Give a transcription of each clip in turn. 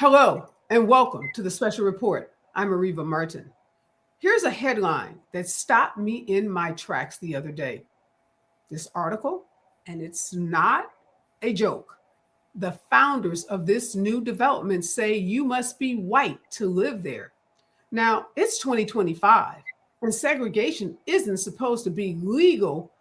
Hello and welcome to the special report. I'm Areva Martin. Here's a headline that stopped me in my tracks the other day. This article, and it's not a joke. The founders of this new development say you must be white to live there. Now, it's 2025, and segregation isn't supposed to be legal.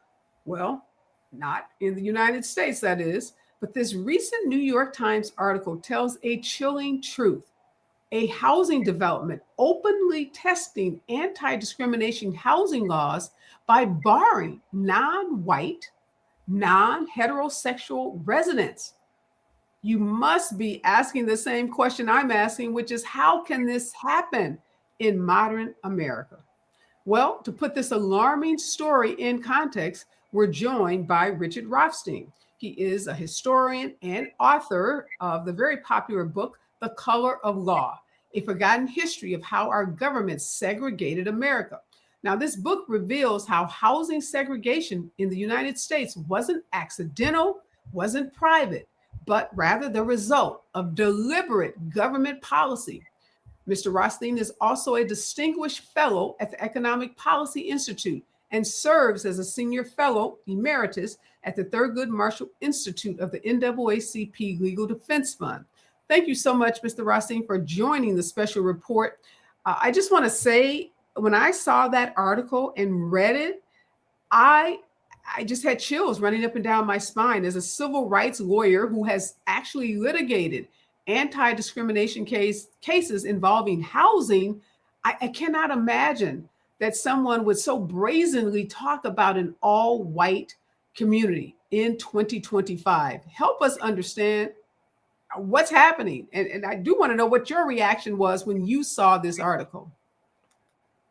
Well, not in the United States, that is. But this recent New York Times article tells a chilling truth. A housing development openly testing anti discrimination housing laws by barring non white, non heterosexual residents. You must be asking the same question I'm asking, which is how can this happen in modern America? Well, to put this alarming story in context, we're joined by Richard Rothstein. He is a historian and author of the very popular book, The Color of Law, a forgotten history of how our government segregated America. Now, this book reveals how housing segregation in the United States wasn't accidental, wasn't private, but rather the result of deliberate government policy. Mr. Rothstein is also a distinguished fellow at the Economic Policy Institute and serves as a senior fellow emeritus at the Thurgood Marshall Institute of the NAACP Legal Defense Fund. Thank you so much, Mr. Rothstein, for joining the special report. I just want to say, when I saw that article and read it, I I just had chills running up and down my spine as a civil rights lawyer who has actually litigated anti-discrimination cases involving housing. I cannot imagine that someone would so brazenly talk about an all-white community in 2025. Help us understand what's happening. And I do want to know what your reaction was when you saw this article.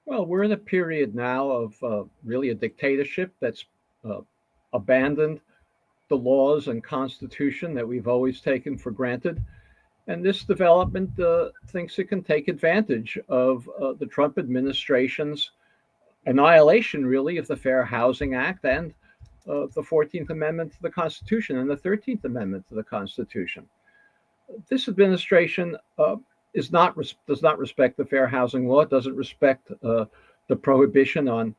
Well, we're in a period now of really a dictatorship that's uh, abandoned the laws and constitution that we've always taken for granted. And this development thinks it can take advantage of the Trump administration's annihilation, really, of the Fair Housing Act and the 14th Amendment to the Constitution and the 13th Amendment to the Constitution. This administration does not respect the fair housing law. It doesn't respect the prohibition on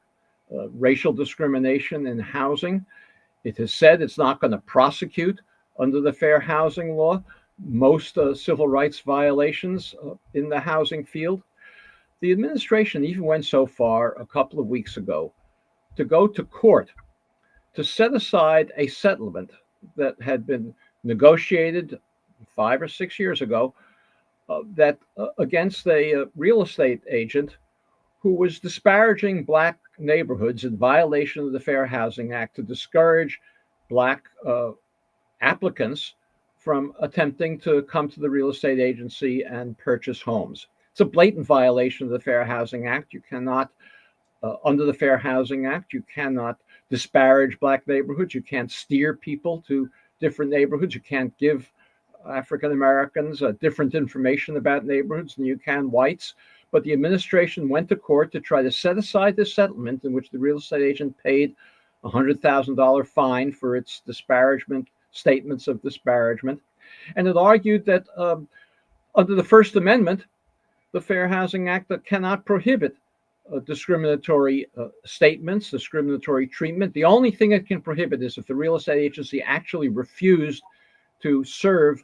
racial discrimination in housing. It has said it's not going to prosecute under the fair housing law most civil rights violations in the housing field. The administration even went so far a couple of weeks ago to go to court to set aside a settlement that had been negotiated 5 or 6 years ago that against a real estate agent who was disparaging Black neighborhoods in violation of the Fair Housing Act to discourage Black applicants from attempting to come to the real estate agency and purchase homes. It's a blatant violation of the Fair Housing Act. You cannot, under the Fair Housing Act, you cannot disparage Black neighborhoods. You can't steer people to different neighborhoods. You can't give African Americans different information about neighborhoods than you can whites. But the administration went to court to try to set aside this settlement in which the real estate agent paid a $100,000 fine for its disparagement, statements of disparagement. And it argued that under the First Amendment, the Fair Housing Act cannot prohibit discriminatory statements, discriminatory treatment. The only thing it can prohibit is if the real estate agency actually refused to serve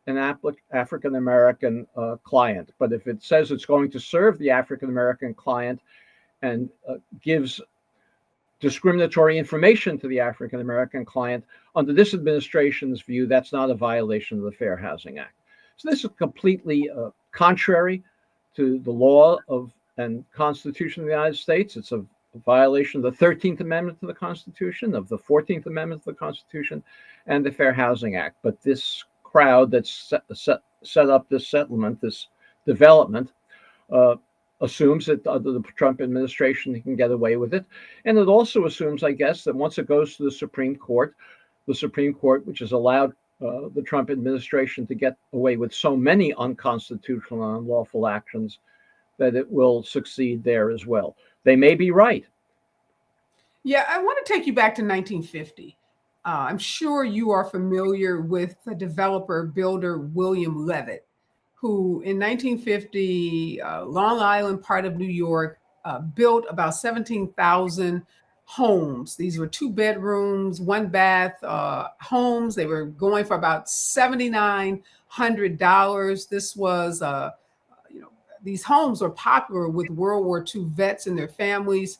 an African American client. But if it says it's going to serve the African American client and gives discriminatory information to the African American client, under this administration's view, that's not a violation of the Fair Housing Act. So this is completely contrary to the law of and Constitution of the United States. It's a violation of the 13th Amendment to the Constitution, of the 14th Amendment to the Constitution, and the Fair Housing Act. But this crowd that's set up this settlement, this development, assumes that under the Trump administration he can get away with it. And it also assumes, I guess, that once it goes to the Supreme Court, which has allowed the Trump administration to get away with so many unconstitutional and unlawful actions, that it will succeed there as well. They may be right. Yeah, I want to take you back to 1950. I'm sure you are familiar with the developer builder William Levitt. who in 1950, Long Island, part of New York, built about 17,000 homes. These were 2 bedrooms, 1 bath homes. They were going for about $7,900. This was, you know, these homes were popular with World War II vets and their families.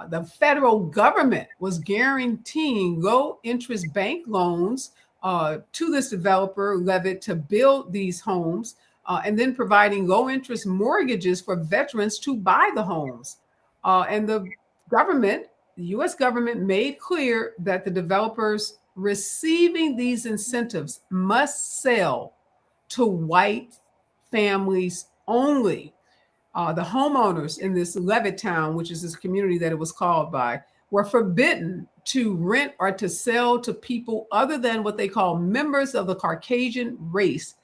The federal government was guaranteeing low interest bank loans to this developer, Levitt, to build these homes, and then providing low interest mortgages for veterans to buy the homes. And the government, the US government, made clear that the developers receiving these incentives must sell to white families only. The homeowners in this Levittown, which is this community that it was called by, were forbidden to rent or to sell to people other than what they call members of the Caucasian race.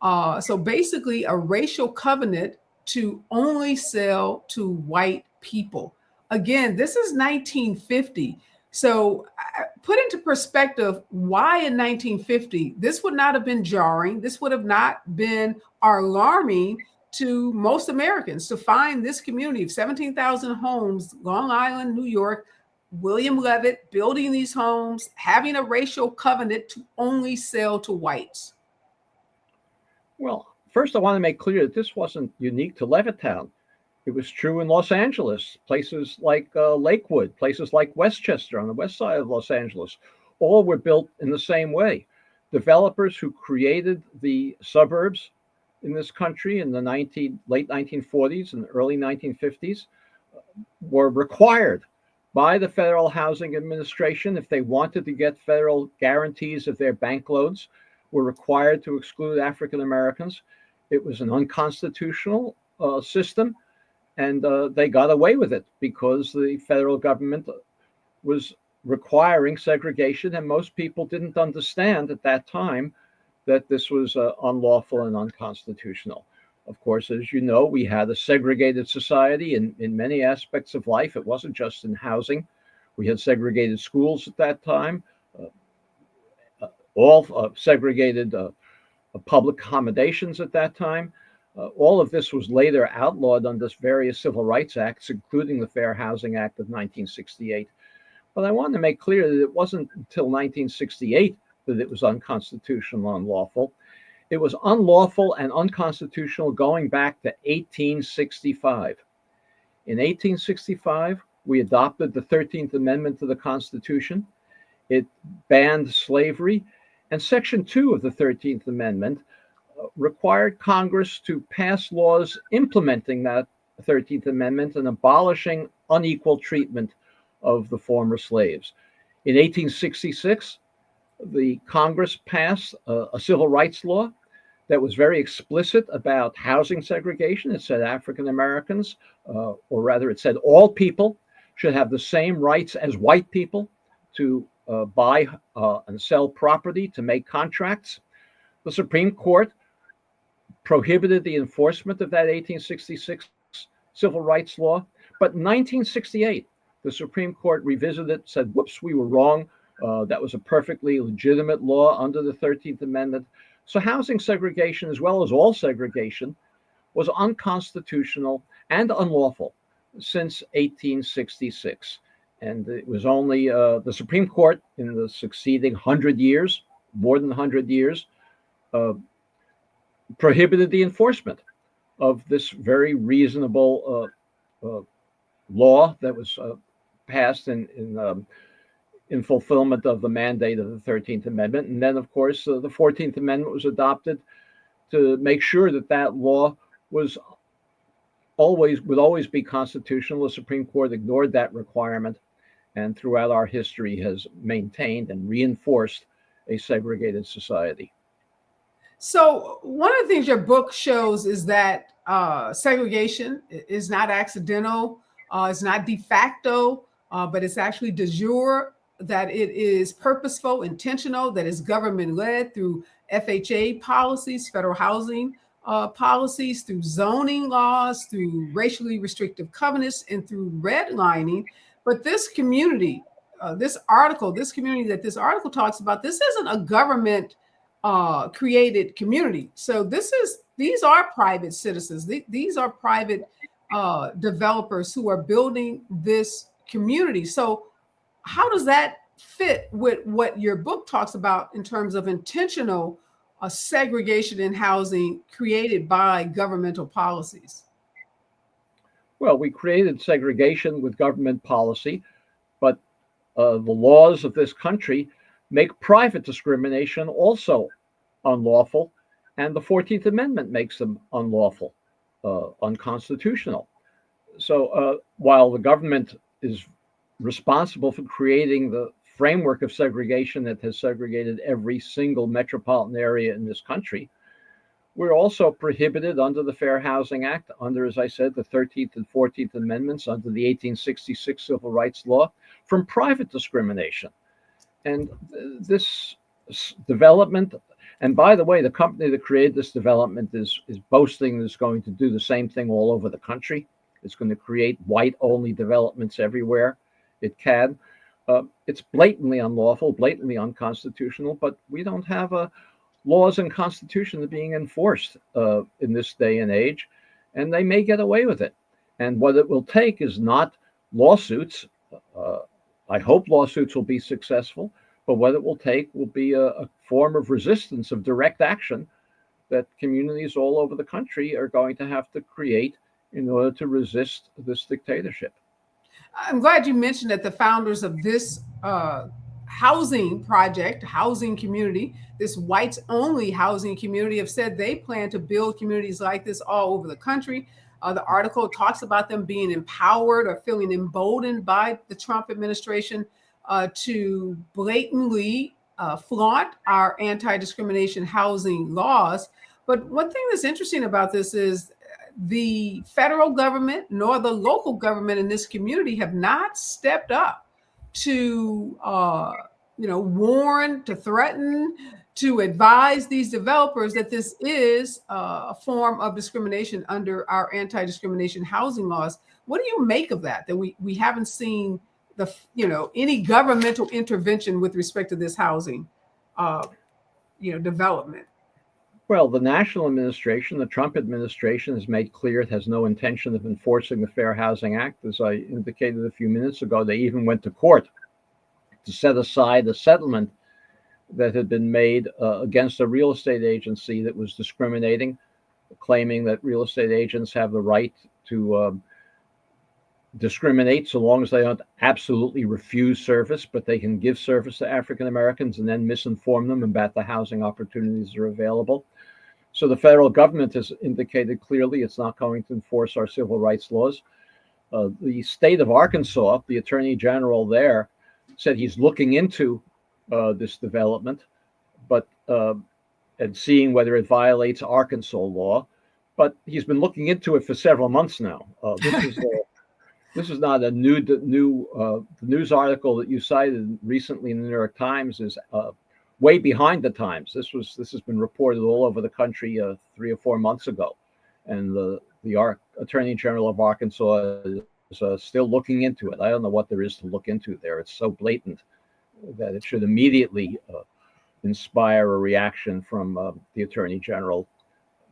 So basically, a racial covenant to only sell to white people. Again, this is 1950. So put into perspective, why in 1950 this would not have been jarring, this would have not been alarming to most Americans to find this community of 17,000 homes, Long Island, New York, William Levitt building these homes, having a racial covenant to only sell to whites. Well, first, I want to make clear that this wasn't unique to Levittown. It was true in Los Angeles, places like Lakewood, places like Westchester on the west side of Los Angeles. All were built in the same way. Developers who created the suburbs in this country in the late 1940s and early 1950s were required by the Federal Housing Administration, if they wanted to get federal guarantees of their bank loans, were required to exclude African Americans. It was an unconstitutional system, and they got away with it because the federal government was requiring segregation, and most people didn't understand at that time that this was unlawful and unconstitutional. Of course, as you know, we had a segregated society in many aspects of life. It wasn't just in housing. We had segregated schools at that time, all segregated public accommodations at that time. All of this was later outlawed under various civil rights acts, including the Fair Housing Act of 1968. But I want to make clear that it wasn't until 1968 that it was unconstitutional and unlawful. It was unlawful and unconstitutional going back to 1865. In 1865, we adopted the 13th Amendment to the Constitution. It banned slavery, and Section 2 of the 13th Amendment required Congress to pass laws implementing that 13th Amendment and abolishing unequal treatment of the former slaves. In 1866, the Congress passed a civil rights law that was very explicit about housing segregation. It said African Americans, or rather, it said all people should have the same rights as white people to buy and sell property, to make contracts. The Supreme Court prohibited the enforcement of that 1866 civil rights law. But in 1968, the Supreme Court revisited it, said, whoops, we were wrong. That was a perfectly legitimate law under the 13th Amendment. So housing segregation, as well as all segregation, was unconstitutional and unlawful since 1866. And it was only the Supreme Court in the succeeding 100 years, more than 100 years, prohibited the enforcement of this very reasonable law that was passed in fulfillment of the mandate of the 13th Amendment. And then, of course, the 14th Amendment was adopted to make sure that that law would always be constitutional. The Supreme Court ignored that requirement, and throughout our history has maintained and reinforced a segregated society. So one of the things your book shows is that segregation is not accidental, it's not de facto, but it's actually de jure, that it is purposeful, intentional, that is government-led through FHA policies, federal housing policies, through zoning laws, through racially restrictive covenants, and through redlining. But this community, this community that this article talks about, this isn't a government created community. So this is these are private citizens. These are private developers who are building this community. So how does that fit with what your book talks about in terms of intentional segregation in housing created by governmental policies? Well, we created segregation with government policy, but the laws of this country make private discrimination also unlawful, and the 14th Amendment makes them unlawful, unconstitutional. So while the government is responsible for creating the framework of segregation that has segregated every single metropolitan area in this country, we're also prohibited under the Fair Housing Act, under, as I said, the 13th and 14th Amendments, under the 1866 Civil Rights Law, from private discrimination. And this development, and by the way, the company that created this development is boasting it's going to do the same thing all over the country. It's going to create white-only developments everywhere it can. It's blatantly unlawful, blatantly unconstitutional, but we don't have laws and constitution being enforced in this day and age, and they may get away with it. And what it will take is not lawsuits. I hope lawsuits will be successful, but what it will take will be a form of resistance, of direct action that communities all over the country are going to have to create in order to resist this dictatorship. I'm glad you mentioned that the founders of this housing project, housing community, this whites only housing community, have said they plan to build communities like this all over the country. The article talks about them being empowered or feeling emboldened by the Trump administration to blatantly flaunt our anti-discrimination housing laws. But one thing that's interesting about this is the federal government nor the local government in this community have not stepped up to warn, to threaten, to advise these developers that this is a form of discrimination under our anti-discrimination housing laws. What do you make of that? That we haven't seen any governmental intervention with respect to this housing development? Well, the national administration, the Trump administration, has made clear it has no intention of enforcing the Fair Housing Act. As I indicated a few minutes ago, they even went to court to set aside a settlement that had been made against a real estate agency that was discriminating, claiming that real estate agents have the right to discriminate so long as they don't absolutely refuse service, but they can give service to African Americans and then misinform them about the housing opportunities that are available. So the federal government has indicated clearly it's not going to enforce our civil rights laws. The state of Arkansas, the attorney general there, said he's looking into this development, but and seeing whether it violates Arkansas law. But he's been looking into it for several months now. This is not a new the news article that you cited recently in the New York Times is way behind the times. This has been reported all over the country 3 or 4 months ago, and the Attorney General of Arkansas is still looking into it. I don't know what there is to look into there. It's so blatant that it should immediately inspire a reaction from the Attorney General,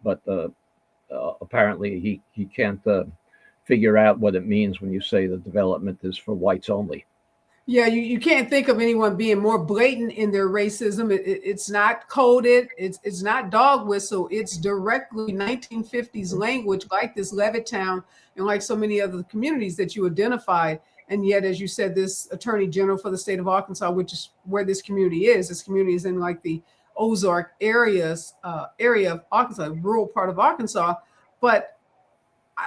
but apparently he can't figure out what it means when you say the development is for whites only. Yeah, you can't think of anyone being more blatant in their racism. It's not coded. It's not dog whistle. It's directly 1950s language, like this Levittown and like so many other communities that you identified. And yet, as you said, this Attorney General for the state of Arkansas, which is where this community is. This community is in like the Ozark area of Arkansas, rural part of Arkansas. But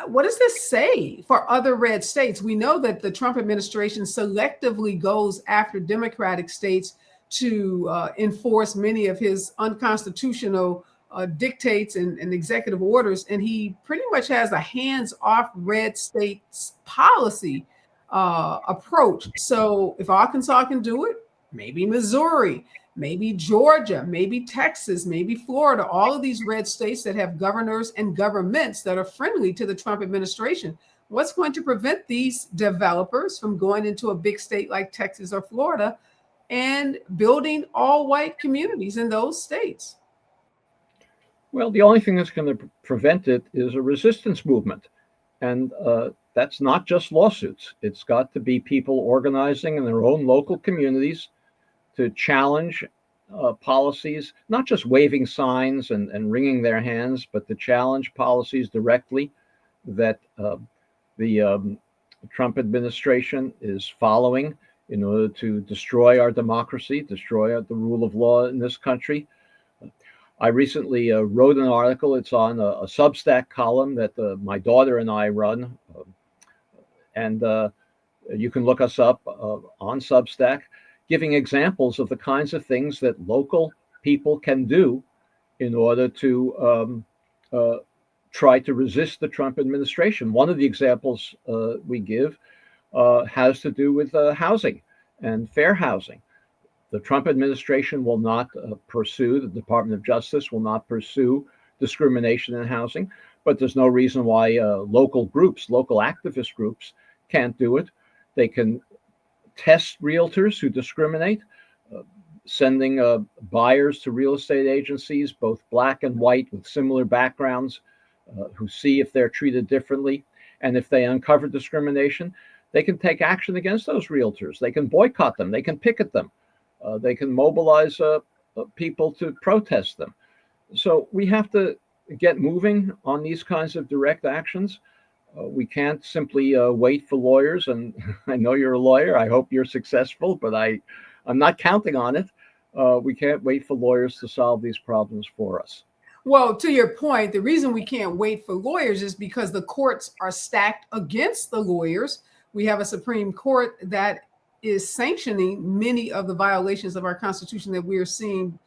what does this say for other red states? We know that the Trump administration selectively goes after Democratic states to enforce many of his unconstitutional dictates and executive orders. And he pretty much has a hands-off red states policy approach. So if Arkansas can do it, maybe Missouri, maybe Georgia, maybe Texas, maybe Florida, all of these red states that have governors and governments that are friendly to the Trump administration. What's going to prevent these developers from going into a big state like Texas or Florida and building all white communities in those states? Well, the only thing that's going to prevent it is a resistance movement. And that's not just lawsuits. It's got to be people organizing in their own local communities to challenge policies, not just waving signs and wringing their hands, but to challenge policies directly that the Trump administration is following in order to destroy our democracy, destroy the rule of law in this country. I recently wrote an article. It's on a Substack column that my daughter and I run, and you can look us up on Substack, giving examples of the kinds of things that local people can do in order to try to resist the Trump administration. One of the examples we give has to do with housing and fair housing. The Trump administration will not pursue, the Department of Justice will not pursue discrimination in housing, but there's no reason why local groups, local activist groups can't do it. They can test realtors who discriminate, sending buyers to real estate agencies, both black and white with similar backgrounds, who see if they're treated differently. And if they uncover discrimination, they can take action against those realtors. They can boycott them. They can picket them. They can mobilize people to protest them. So we have to get moving on these kinds of direct actions. We can't simply wait for lawyers. And I know you're a lawyer. I hope you're successful, but I'm not counting on it. We can't wait for lawyers to solve these problems for us. Well, to your point, the reason we can't wait for lawyers is because the courts are stacked against the lawyers. We have a Supreme Court that is sanctioning many of the violations of our Constitution that we are seeing,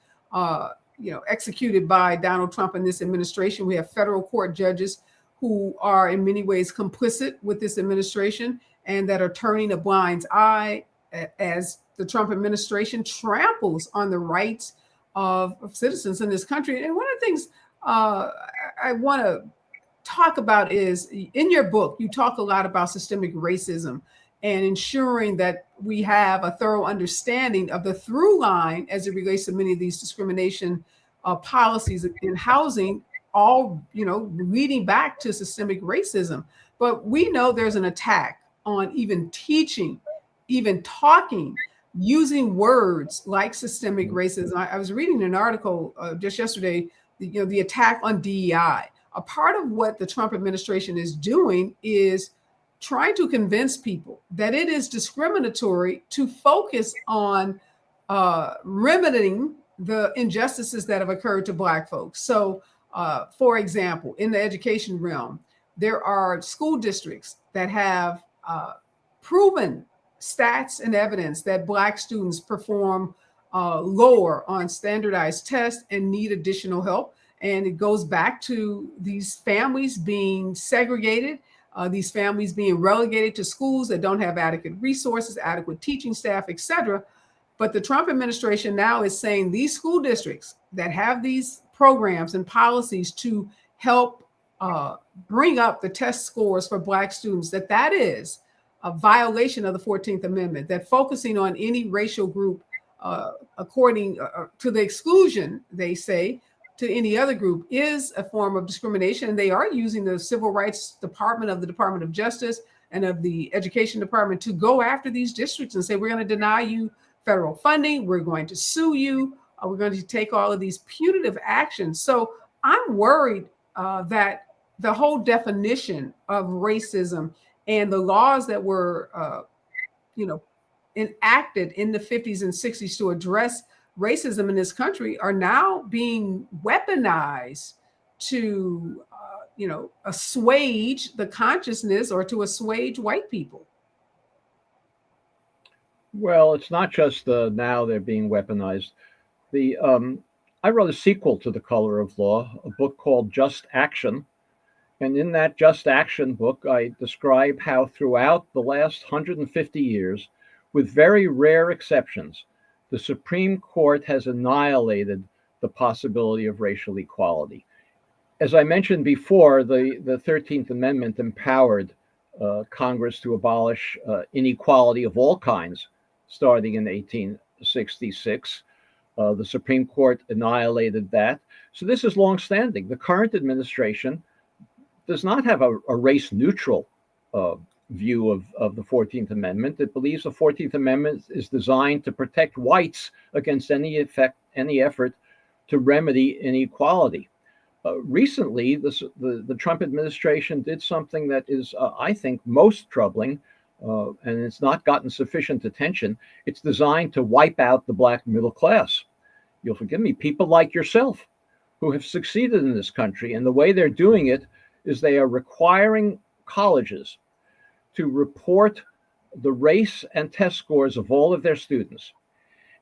executed by Donald Trump and this administration. We have federal court judges who are in many ways complicit with this administration and that are turning a blind eye as the Trump administration tramples on the rights of citizens in this country. And one of the things I want to talk about is, in your book, you talk a lot about systemic racism and ensuring that we have a thorough understanding of the through line as it relates to many of these discrimination policies in housing, all leading back to systemic racism. But we know there's an attack on even teaching, even talking, using words like systemic racism. I was reading an article just yesterday, the attack on DEI. A part of what the Trump administration is doing is trying to convince people that it is discriminatory to focus on remedying the injustices that have occurred to Black folks. So, for example, in the education realm, there are school districts that have proven stats and evidence that Black students perform lower on standardized tests and need additional help. And it goes back to these families being segregated, these families being relegated to schools that don't have adequate resources, adequate teaching staff, et cetera. But the Trump administration now is saying these school districts that have these programs and policies to help bring up the test scores for Black students, that is a violation of the 14th Amendment, that focusing on any racial group according to the exclusion, they say, to any other group is a form of discrimination. And they are using the Civil Rights Department of the Department of Justice and of the Education Department to go after these districts and say, we're going to deny you federal funding. We're going to sue you. We're going to take all of these punitive actions. So I'm worried that the whole definition of racism and the laws that were, enacted in the 50s and 60s to address racism in this country are now being weaponized to, assuage the consciousness or to assuage white people. Well, it's not just now they're being weaponized. I wrote a sequel to The Color of Law, a book called Just Action. And in that Just Action book, I describe how throughout the last 150 years, with very rare exceptions, the Supreme Court has annihilated the possibility of racial equality. As I mentioned before, the 13th Amendment empowered Congress to abolish inequality of all kinds, starting in 1866. The Supreme Court annihilated that. So this is longstanding. The current administration does not have a race neutral view of the 14th Amendment. It believes the 14th Amendment is designed to protect whites against any effort to remedy inequality. Recently, the Trump administration did something that is, I think, most troubling, and it's not gotten sufficient attention. It's designed to wipe out the black middle class. You'll forgive me, people like yourself who have succeeded in this country. And the way they're doing it is they are requiring colleges to report the race and test scores of all of their students.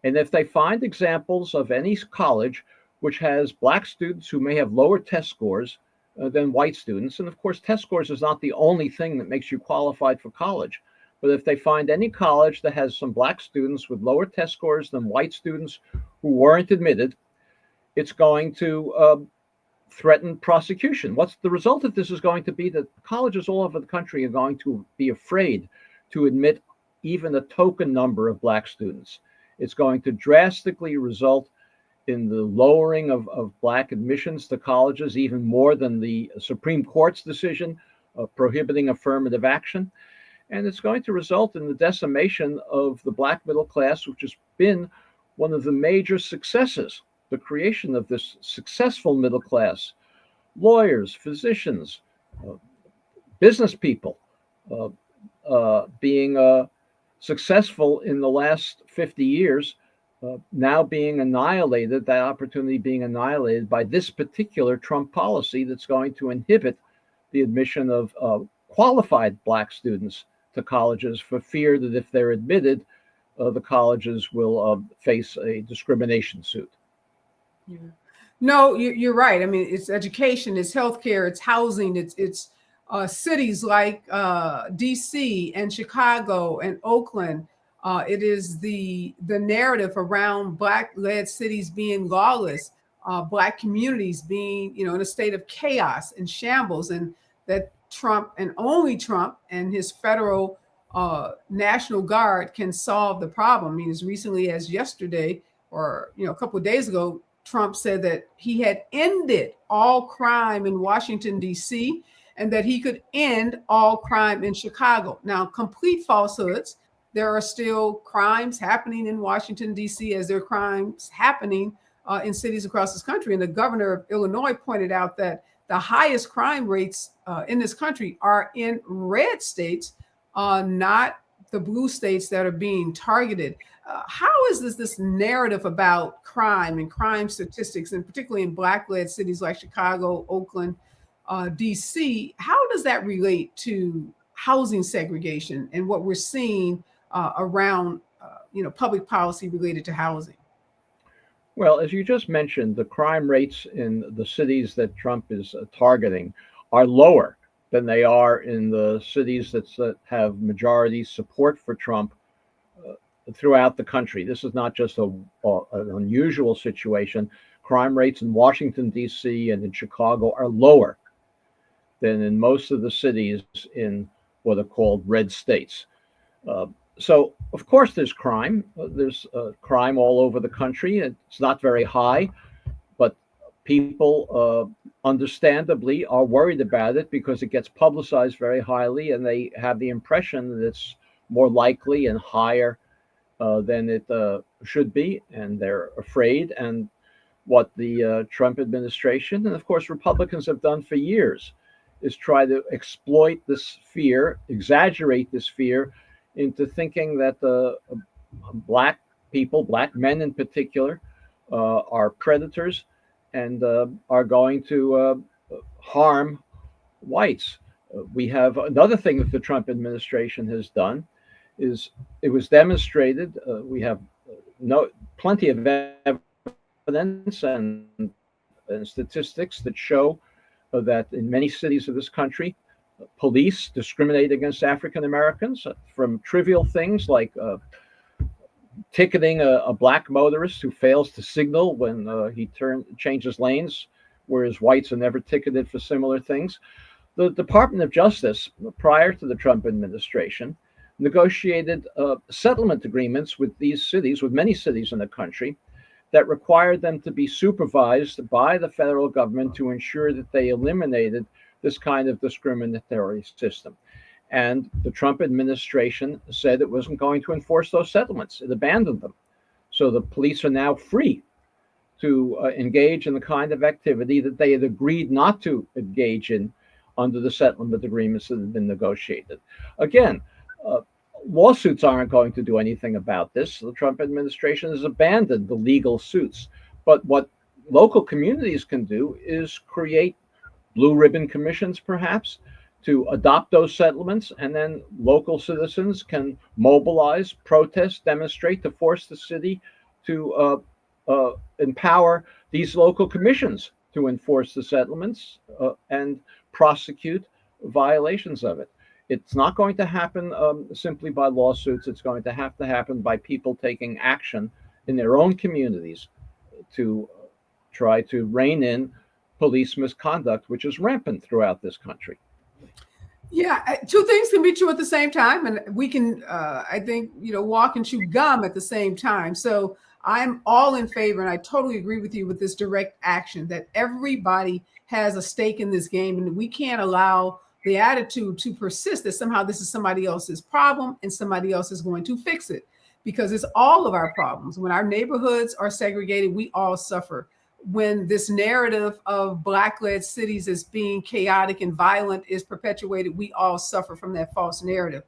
And if they find examples of any college which has black students who may have lower test scores than white students, and of course, test scores is not the only thing that makes you qualified for college, but if they find any college that has some black students with lower test scores than white students who weren't admitted, it's going to threaten prosecution. What's the result of this is going to be that colleges all over the country are going to be afraid to admit even a token number of black students. It's going to drastically result in the lowering of black admissions to colleges, even more than the Supreme Court's decision prohibiting affirmative action. And it's going to result in the decimation of the black middle class, which has been one of the major successes, the creation of this successful middle class. Lawyers, physicians, business people being successful in the last 50 years, now being annihilated, that opportunity being annihilated by this particular Trump policy that's going to inhibit the admission of qualified black students to colleges for fear that if they're admitted, the colleges will face a discrimination suit. Yeah. No, you're right. I mean, it's education, it's healthcare, it's housing, it's cities like DC and Chicago and Oakland. It is the narrative around Black-led cities being lawless, Black communities being, in a state of chaos and shambles, and that Trump and only Trump and his federal National Guard can solve the problem. I mean, as recently as yesterday, or a couple of days ago, Trump said that he had ended all crime in Washington, D.C., and that he could end all crime in Chicago. Now, complete falsehoods. There are still crimes happening in Washington, D.C., as there are crimes happening in cities across this country. And the governor of Illinois pointed out that the highest crime rates in this country are in red states, not the blue states that are being targeted. How is this narrative about crime and crime statistics, and particularly in Black-led cities like Chicago, Oakland, DC, how does that relate to housing segregation and what we're seeing around public policy related to housing? Well, as you just mentioned, the crime rates in the cities that Trump is targeting are lower than they are in the cities that have majority support for Trump throughout the country. This is not just an unusual situation. Crime rates in Washington, D.C. and in Chicago are lower than in most of the cities in what are called red states. So, of course, there's crime. There's crime all over the country. It's not very high, but people understandably are worried about it because it gets publicized very highly, and they have the impression that it's more likely and higher than it should be, and they're afraid. And what the Trump administration and, of course, Republicans have done for years is try to exploit this fear, exaggerate this fear into thinking that the black people, black men in particular, are predators and are going to harm whites. We have another thing that the Trump administration has done is it was demonstrated. We have plenty of evidence and statistics that show that in many cities of this country, police discriminate against African Americans from trivial things like ticketing a black motorist who fails to signal when he changes lanes, whereas whites are never ticketed for similar things. The Department of Justice, prior to the Trump administration, negotiated settlement agreements with these cities, with many cities in the country, that required them to be supervised by the federal government to ensure that they eliminated this kind of discriminatory system. And the Trump administration said it wasn't going to enforce those settlements. It abandoned them. So the police are now free to engage in the kind of activity that they had agreed not to engage in under the settlement agreements that had been negotiated. Again, uh, lawsuits aren't going to do anything about this. The Trump administration has abandoned the legal suits. But what local communities can do is create blue ribbon commissions, perhaps, to adopt those settlements, and then local citizens can mobilize, protest, demonstrate to force the city to empower these local commissions to enforce the settlements and prosecute violations of it. It's not going to happen simply by lawsuits. It's going to happen by people taking action in their own communities to try to rein in police misconduct, which is rampant throughout this country. Yeah, two things can be true at the same time, and we can, I think, walk and chew gum at the same time. So I'm all in favor, and I totally agree with you with this direct action that everybody has a stake in this game, and we can't allow the attitude to persist that somehow this is somebody else's problem and somebody else is going to fix it, because it's all of our problems. When our neighborhoods are segregated, we all suffer. When this narrative of Black-led cities as being chaotic and violent is perpetuated, we all suffer from that false narrative.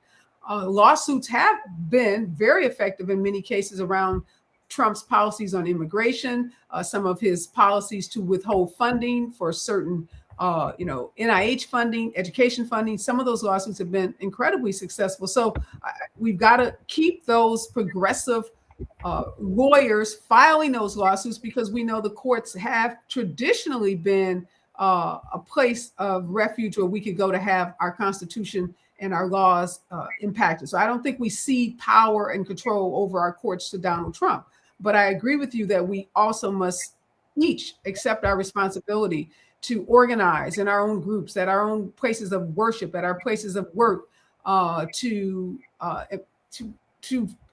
Lawsuits have been very effective in many cases around Trump's policies on immigration, some of his policies to withhold funding for certain, NIH funding, education funding. Some of those lawsuits have been incredibly successful. So we've got to keep those progressive lawyers filing those lawsuits, because we know the courts have traditionally been a place of refuge where we could go to have our Constitution and our laws impacted. So I don't think we cede power and control over our courts to Donald Trump. But I agree with you that we also must each accept our responsibility to organize in our own groups, at our own places of worship, at our places of work, to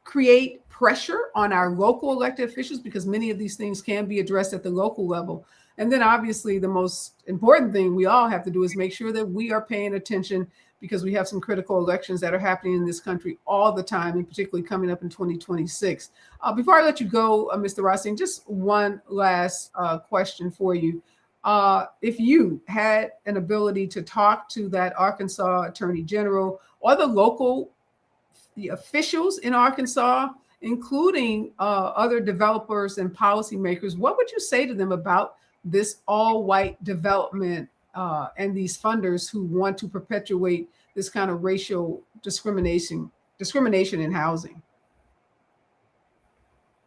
create pressure on our local elected officials, because many of these things can be addressed at the local level. And then obviously the most important thing we all have to do is make sure that we are paying attention, because we have some critical elections that are happening in this country all the time, and particularly coming up in 2026. Before I let you go, Mr. Rothstein, just one last question for you. If you had an ability to talk to that Arkansas Attorney General or the officials in Arkansas, including other developers and policymakers, what would you say to them about this all-white development and these funders who want to perpetuate this kind of racial discrimination in housing?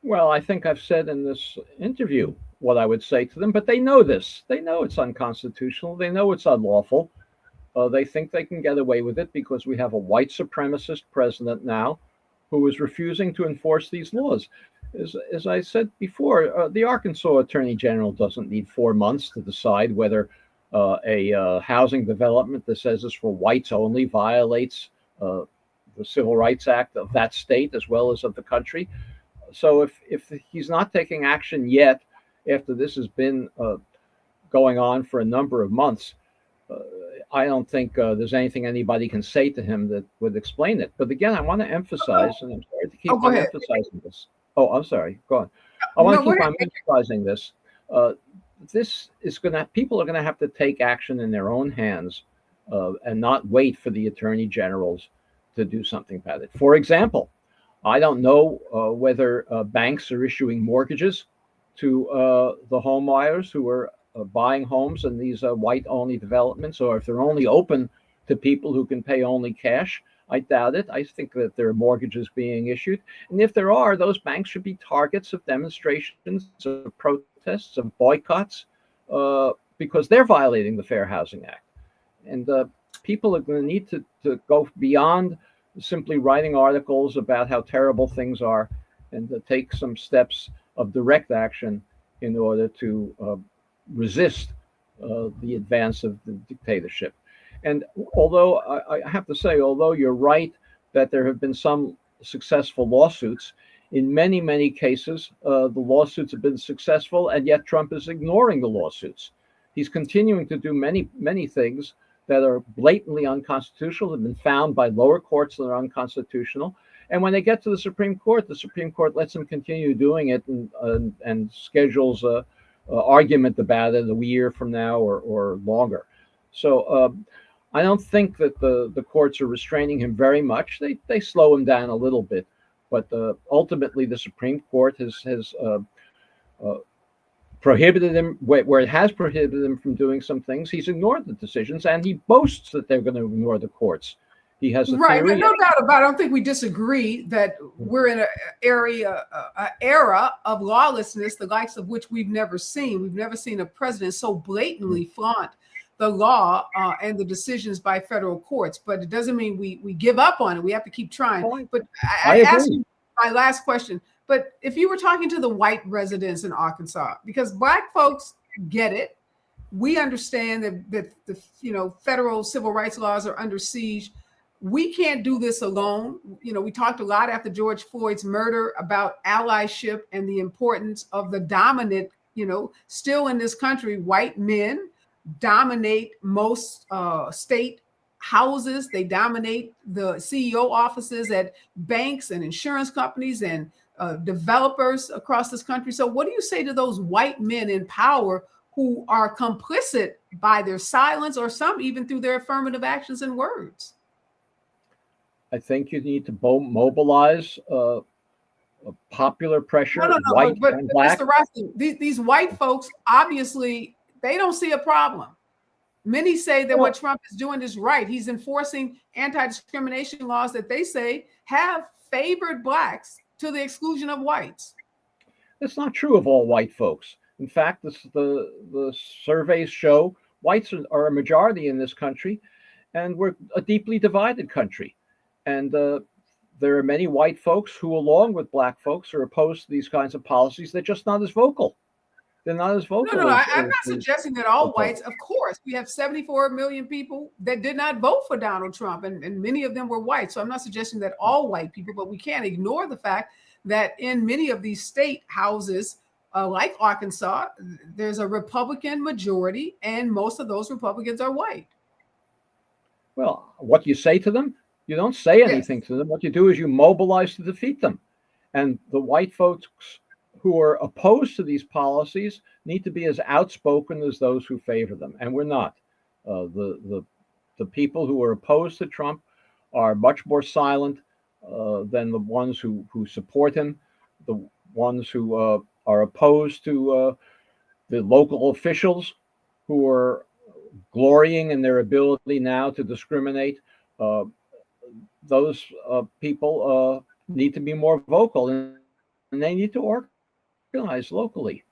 Well, I think I've said in this interview what I would say to them, but they know this. They know it's unconstitutional. They know it's unlawful. They think they can get away with it because we have a white supremacist president now who is refusing to enforce these laws. As I said before, the Arkansas Attorney General doesn't need 4 months to decide whether a housing development that says it's for whites only violates the Civil Rights Act of that state as well as of the country. So if he's not taking action yet, after this has been going on for a number of months, I don't think there's anything anybody can say to him that would explain it. But again, I want to emphasize, and I'm sorry to keep on emphasizing this. Oh, I'm sorry. Go on. I want to keep on emphasizing this. This is people are going to have to take action in their own hands and not wait for the attorney generals to do something about it. For example, I don't know whether banks are issuing mortgages to the home buyers who are buying homes in these white-only developments, or if they're only open to people who can pay only cash. I doubt it. I think that there are mortgages being issued. And if there are, those banks should be targets of demonstrations, of protests, of boycotts, because they're violating the Fair Housing Act. And people are going to need to go beyond simply writing articles about how terrible things are, and to take some steps of direct action in order to resist the advance of the dictatorship. And although I have to say, although you're right that there have been some successful lawsuits, In many, many cases, the lawsuits have been successful, and yet Trump is ignoring the lawsuits. He's continuing to do many, many things that are blatantly unconstitutional, have been found by lower courts that are unconstitutional. And when they get to the Supreme Court lets them continue doing it and schedules a argument about it a year from now or longer. So I don't think that the courts are restraining him very much. They slow him down a little bit, but ultimately the Supreme Court has prohibited him where it has prohibited him from doing some things. He's ignored the decisions, and he boasts that they're going to ignore the courts. He has a Right, theory. no doubt about it. I don't think we disagree that we're in an era of lawlessness, the likes of which we've never seen. We've never seen a president so blatantly flaunt the law and the decisions by federal courts. But it doesn't mean we give up on it. We have to keep trying. But I asked you my last question. But if you were talking to the white residents in Arkansas, because Black folks get it, we understand that the federal civil rights laws are under siege. We can't do this alone. We talked a lot after George Floyd's murder about allyship and the importance of the dominant, still in this country, white men dominate most state houses. They dominate the CEO offices at banks and insurance companies and developers across this country. So what do you say to those white men in power who are complicit by their silence or some even through their affirmative actions and words? I think you need to mobilize popular pressure, white and Black. Mr. Rothstein, these white folks, obviously, they don't see a problem. Many say that what Trump is doing is right. He's enforcing anti-discrimination laws that they say have favored Blacks to the exclusion of whites. It's not true of all white folks. In fact, the surveys show whites are a majority in this country, and we're a deeply divided country. And there are many white folks who, along with Black folks, are opposed to these kinds of policies. They're just not as vocal. They're not as vocal. No, I'm not suggesting that all whites, of course, we have 74 million people that did not vote for Donald Trump, and many of them were white. So I'm not suggesting that all white people, but we can't ignore the fact that in many of these state houses, like Arkansas, there's a Republican majority, and most of those Republicans are white. Well, what you say to them? You don't say anything to them. What you do is you mobilize to defeat them. And the white folks who are opposed to these policies need to be as outspoken as those who favor them. And we're not. The people who are opposed to Trump are much more silent than the ones who support him, the ones who are opposed to the local officials who are glorying in their ability now to discriminate. Those people need to be more vocal, and they need to organize locally.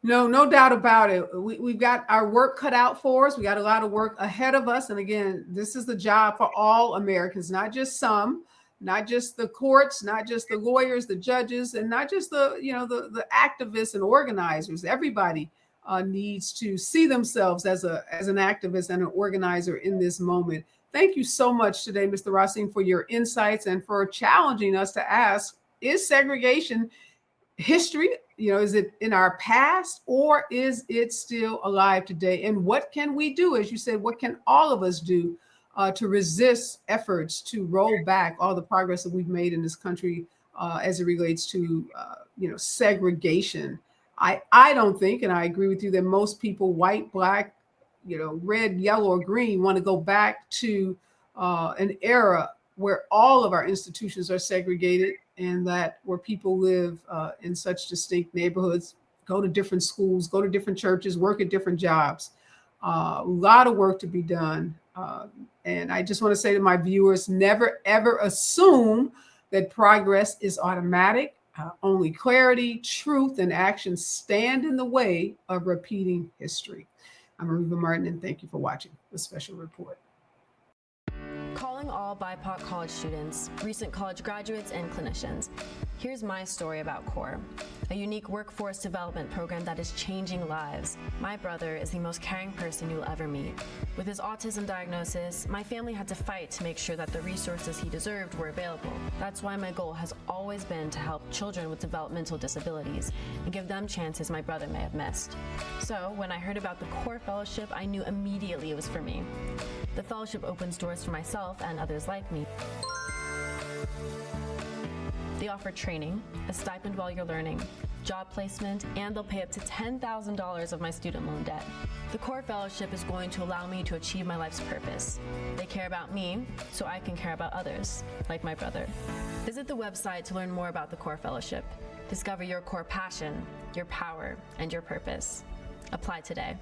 No doubt about it. We've got our work cut out for us. We got a lot of work ahead of us. And again, this is the job for all Americans, not just some, not just the courts, not just the lawyers, the judges, and not just the activists and organizers. Everybody needs to see themselves as an activist and an organizer in this moment. Thank you so much today, Mr. Rothstein, for your insights and for challenging us to ask, is segregation history? Is it in our past, or is it still alive today? And what can we do? As you said, what can all of us do to resist efforts to roll back all the progress that we've made in this country as it relates to segregation? I don't think, and I agree with you, that most people, white, Black, red, yellow, or green, want to go back to an era where all of our institutions are segregated, and that where people live in such distinct neighborhoods, go to different schools, go to different churches, work at different jobs. A lot of work to be done. And I just want to say to my viewers, never, ever assume that progress is automatic. Only clarity, truth, and action stand in the way of repeating history. I'm Areva Martin, and thank you for watching the special report. Calling all BIPOC college students, recent college graduates, and clinicians. Here's my story about CORE. a unique workforce development program that is changing lives. My brother is the most caring person you'll ever meet. With his autism diagnosis, my family had to fight to make sure that the resources he deserved were available. That's why my goal has always been to help children with developmental disabilities and give them chances my brother may have missed. So when I heard about the CORE Fellowship, I knew immediately it was for me. The fellowship opens doors for myself and others like me. They offer training, a stipend while you're learning, job placement, and they'll pay up to $10,000 of my student loan debt. The CORE Fellowship is going to allow me to achieve my life's purpose. They care about me, so I can care about others, like my brother. Visit the website to learn more about the CORE Fellowship. Discover your core passion, your power, and your purpose. Apply today.